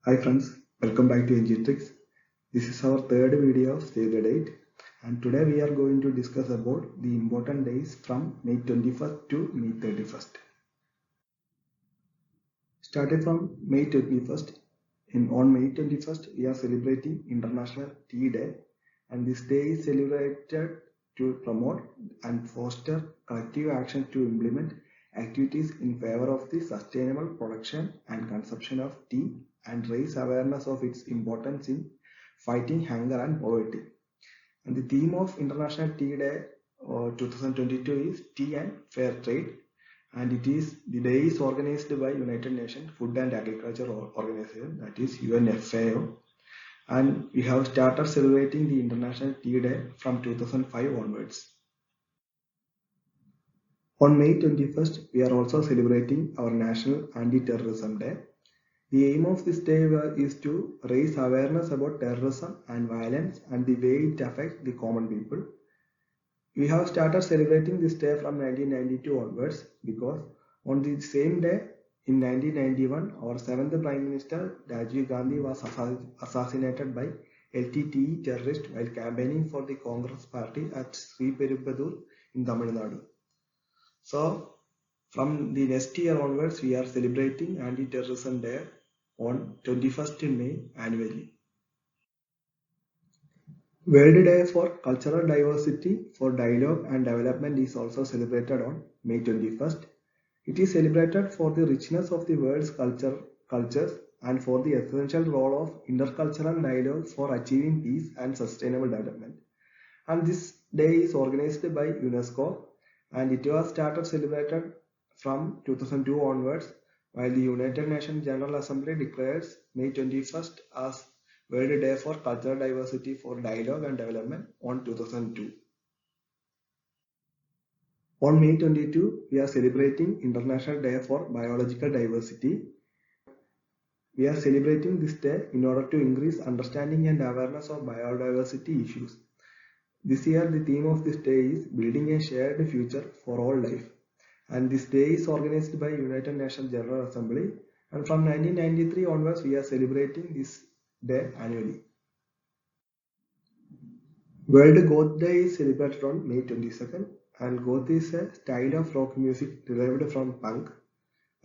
Hi friends, welcome back to Engitrix. This is our third video of Save the Date, and today we are going to discuss about the important days from May 21st to May 31st. Started from May 21st, on May 21st we are celebrating International Tea Day, and this day is celebrated to promote and foster collective action to implement activities in favor of the sustainable production and consumption of tea and raise awareness of its importance in fighting hunger and poverty. And the theme of International Tea Day 2022 is Tea and Fair Trade, and the day is organized by United Nations Food and Agriculture Organization, that is UNFAO, and we have started celebrating the International Tea Day from 2005 onwards. On May 21st, we are also celebrating our National Anti-Terrorism Day. The aim of this day is to raise awareness about terrorism and violence and the way it affects the common people. We have started celebrating this day from 1992 onwards because on the same day in 1991, our 7th Prime Minister Rajiv Gandhi was assassinated by LTTE terrorists while campaigning for the Congress party at Sri Perumbudur in Tamil Nadu. So, from the next year onwards, we are celebrating Anti-Terrorism Day on 21st May annually. World Day for Cultural Diversity for Dialogue and Development is also celebrated on May 21st. It is celebrated for the richness of the world's cultures and for the essential role of intercultural dialogue for achieving peace and sustainable development. And this day is organized by UNESCO, and it was started celebrated from 2002 onwards, while the United Nations General Assembly declares May 21st as World Day for Cultural Diversity for Dialogue and Development on 2002. On May 22, we are celebrating International Day for Biological Diversity. We are celebrating this day in order to increase understanding and awareness of biodiversity issues. This year, the theme of this day is Building a Shared Future for All Life. And this day is organized by United Nations General Assembly. And from 1993 onwards, we are celebrating this day annually. World Goth Day is celebrated on May 22nd. And Goth is a style of rock music derived from punk.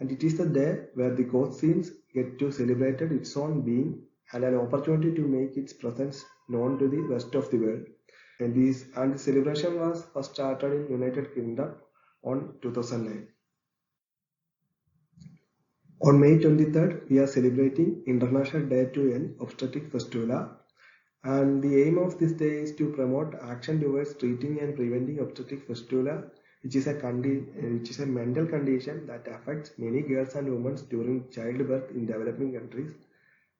And it is the day where the Goth scenes get to celebrate its own being and an opportunity to make its presence known to the rest of the world. And the celebration was first started in United Kingdom on 2009. On May 23rd, we are celebrating International Day to End Obstetric Fistula, and the aim of this day is to promote action towards treating and preventing obstetric fistula, which is a mental condition that affects many girls and women during childbirth in developing countries.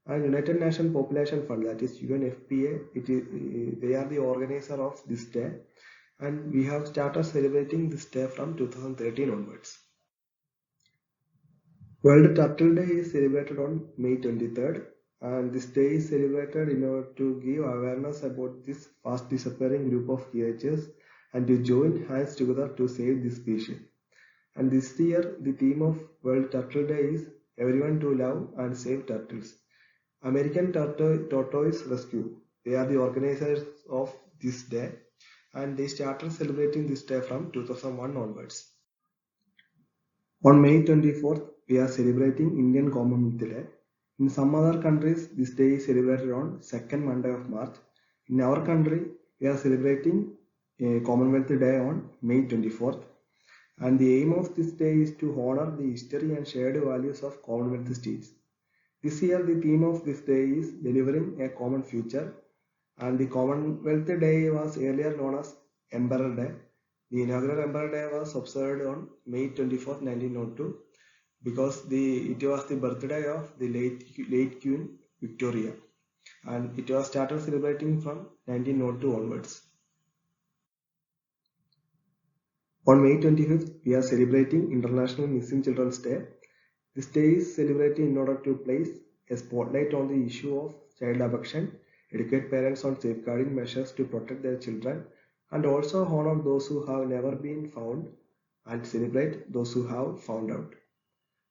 And United Nations Population Fund, that is UNFPA, they are the organizer of this day, and we have started celebrating this day from 2013 onwards. World Turtle Day is celebrated on May 23rd, and this day is celebrated in order to give awareness about this fast disappearing group of creatures and to join hands together to save this species. And this year, the theme of World Turtle Day is Everyone to Love and Save Turtles. American Tortoise Rescue, they are the organizers of this day, and they started celebrating this day from 2001 onwards. On May 24th, we are celebrating Indian Commonwealth Day. In some other countries, this day is celebrated on 2nd Monday of March. In our country, we are celebrating Commonwealth Day on May 24th. And the aim of this day is to honor the history and shared values of Commonwealth states. This year, the theme of this day is Delivering a Common Future, and the Commonwealth Day was earlier known as Emperor Day. The inaugural Emperor Day was observed on May 24th, 1902, because it was the birthday of the late Queen Victoria, and it was started celebrating from 1902 onwards. On May 25th, we are celebrating International Missing Children's Day. This day is celebrated in order to place a spotlight on the issue of child abduction, educate parents on safeguarding measures to protect their children, and also honor those who have never been found and celebrate those who have found out.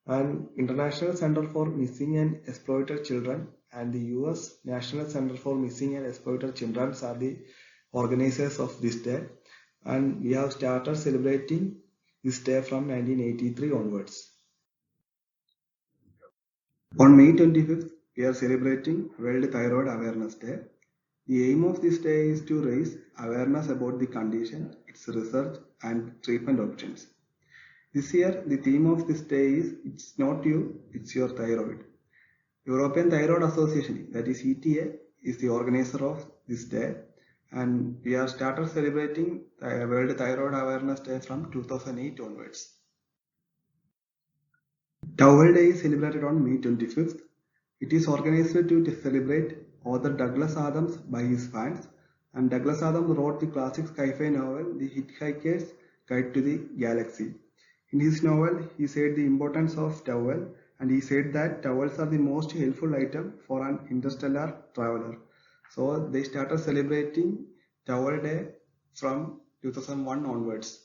And International Center for Missing and Exploited Children and the US National Center for Missing and Exploited Children are the organizers of this day. And we have started celebrating this day from 1983 onwards. On May 25th, we are celebrating World Thyroid Awareness Day. The aim of this day is to raise awareness about the condition, its research and treatment options. This year, the theme of this day is It's Not You, It's Your Thyroid. European Thyroid Association, that is ETA, is the organizer of this day, and we have started celebrating World Thyroid Awareness Day from 2008 onwards. Towel Day is celebrated on May 25th. It is organized to celebrate author Douglas Adams by his fans, and Douglas Adams wrote the classic sci-fi novel The Hitchhiker's Guide to the Galaxy. In his novel, he said the importance of towel, and he said that towels are the most helpful item for an interstellar traveler. So they started celebrating Towel Day from 2001 onwards.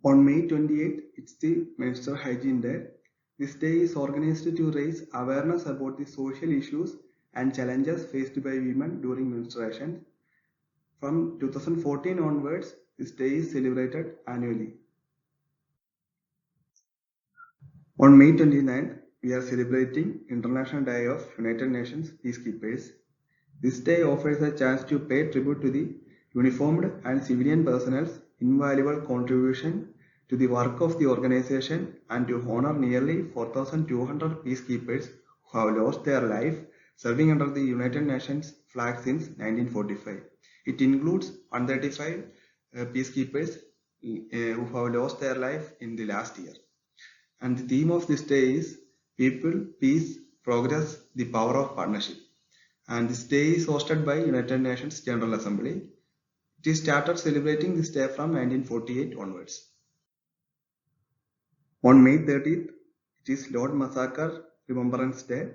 On May 28th, it's the Menstrual Hygiene Day. This day is organized to raise awareness about the social issues and challenges faced by women during menstruation. From 2014 onwards, this day is celebrated annually. On May 29th, we are celebrating International Day of United Nations Peacekeepers. This day offers a chance to pay tribute to the uniformed and civilian personnel's invaluable contribution to the work of the organization and to honor nearly 4,200 peacekeepers who have lost their life serving under the United Nations flag since 1945. It includes 135 peacekeepers who have lost their life in the last year. And the theme of this day is People, Peace, Progress, the Power of Partnership. And this day is hosted by United Nations General Assembly. It is started celebrating this day from 1948 onwards. On May 30th, it is Lord Massacre Remembrance Day.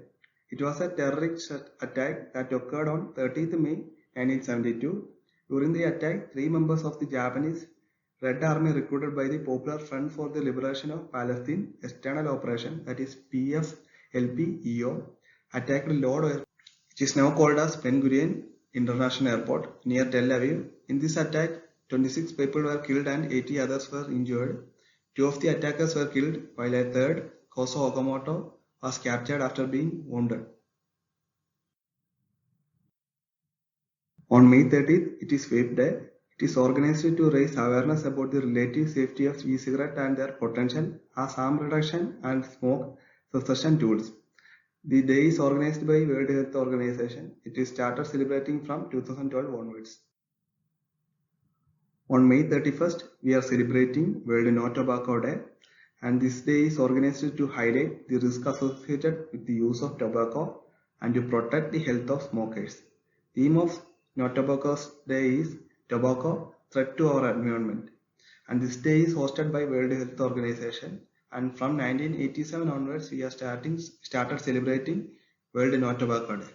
It was a terrorist attack that occurred on 30th May 1972. During the attack, 3 members of the Japanese Red Army recruited by the Popular Front for the Liberation of Palestine External Operation, that is PFLP-EO, attacked Lord, which is now called as Ben Gurion International Airport near Tel Aviv. In this attack, 26 people were killed and 80 others were injured. 2 of the attackers were killed, while a third, Koso Okamoto, was captured after being wounded. On May 30th, it is Vape Day. It is organized to raise awareness about the relative safety of e-cigarette and their potential as harm reduction and smoke cessation tools. The day is organized by World Health Organization. It is started celebrating from 2012 onwards. On May 31st, we are celebrating World No Tobacco Day, and this day is organized to highlight the risk associated with the use of tobacco and to protect the health of smokers. The theme of No Tobacco Day is Tobacco, Threat to Our Environment, and this day is hosted by World Health Organization, and from 1987 onwards we are started celebrating World No Tobacco Day.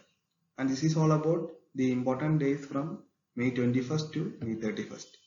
And this is all about the important days from May 21st to May 31st.